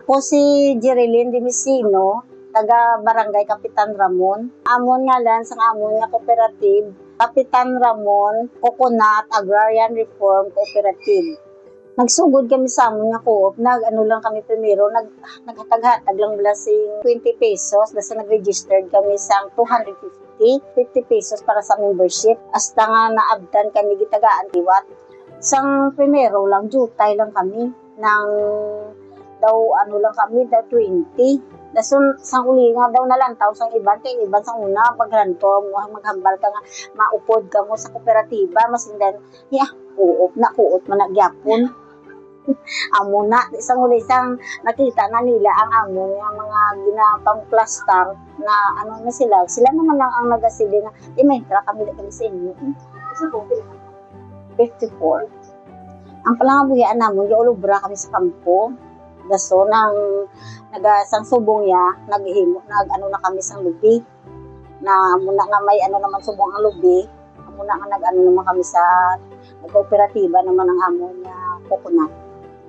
Ako si Jerilyn Dimisino, taga Barangay Kapitan Ramon. Amon nga lang sa amon nga cooperative, Kapitan Ramon Coconut Agrarian Reform Cooperative. Nagsugod kami sa amon nga co-op, nag-ano lang kami primero, naghatag-hatag lang blasing 20 pesos, basta nag-registered kami sa 250, 50 pesos para sa membership. Hasta nga naabdan kami gitagaan tiwat. Sang primero lang, jutay lang kami ng daw ano lang kami, daw 20. Dasun sang uli nga daw nalantaw sang iban, kay iban sang una, pagranto mo, maghambal ka nga, maupod ka mo sa kooperatiba, masindan, kuot man nagyapon. Amo na, isang uli sang nakita na nila ang amo nga mga ginapang-plaster na ano na sila naman lang ang nagasili nga, may tra kami na kami sa inyo. 54. Ang palangabuhian namon, yung ulubra kami sa kampo. Daso nang nagasang subong ya, nag-ano na kami sang lubi. Na muna nga may ano naman subong ang lubi. Muna nga nag-ano naman kami sa kooperatiba naman ang amon nga coconut.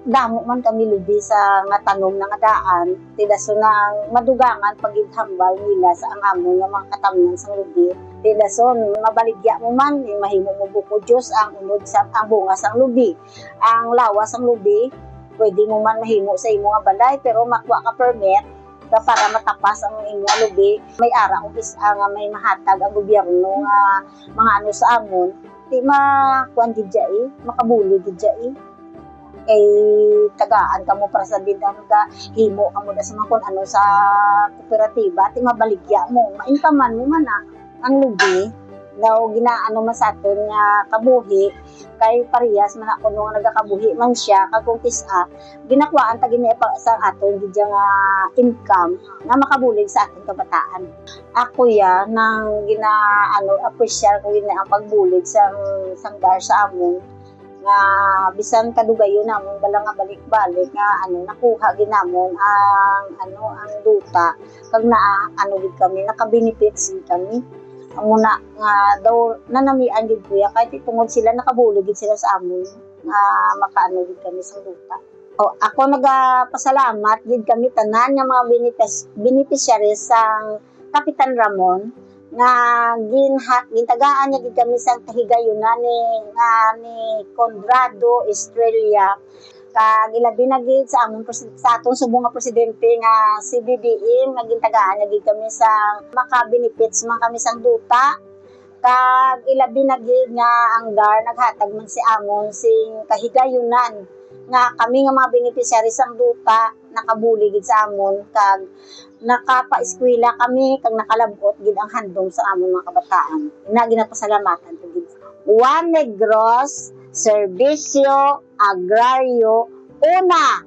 Damo man kami lubi sa nga tanom nga daan. Tidaso nang madugangan paghambal nila sa ang amon nga mga katamnan sang lubi. Tidason mabaligya mo man, mahimo mo buko Diyos ang unod sa ang bunga sang lubi. Ang lawas sang lubi, pwede mo man mahimo sa imo nga balay, pero makuha ka permit ka para matapas ang imo nga lubi. May ara kung nga may mahatag ang gobyerno nga mga ano sa amon, di makuan gid makabuli gid kay tagaan ka mo para sa bidan ka, himo ka mo da sa mga kung ano sa kooperatiba, di mabaligya mo, mainkaman mo man ang lubi daw ginaano man sa aton nga kabuhi kay parehas man ako nung nagakabuhi man siya kagong tisa ginakuhaan ta gini sa aton gid nga income nga makabulig sa aton kabataan. Ako ya nang ginaano appreciate ko gina ang pagbulig sang dar sa amon nga bisan kadugayon namon bala nga balik-balik nga ano nakuha ginamon ang duta kag ano gid kami naka-benefits kami. Muna nga daw nanamian gid kuya kahit tungod sila nakabulig gid sila sa amon nga makaano gid kami sa duta. Ako nagapasalamat gid kami tanan nga mga beneficiaries sang Kapitan Ramon nga gintagaan niya gid kami sa kahigayunan ni Conrado Estrella kag ilabi na gid sa amon sa atong subong nga presidente nga si BBM nga gintagaan na gid kami sa maka-benefits man kami sang duta kag ilabi na gid nga ang DAR naghatag man si amon sing kahigayunan nga kami nga mga beneficiary sang duta nakabuli gid sa amon kag nakapa-eskwela kami kag nakalabot gid ang handom sa amon mga kabataan. Ina ginapasalamatan ko gid. Juan Negros Servicio Agrario Una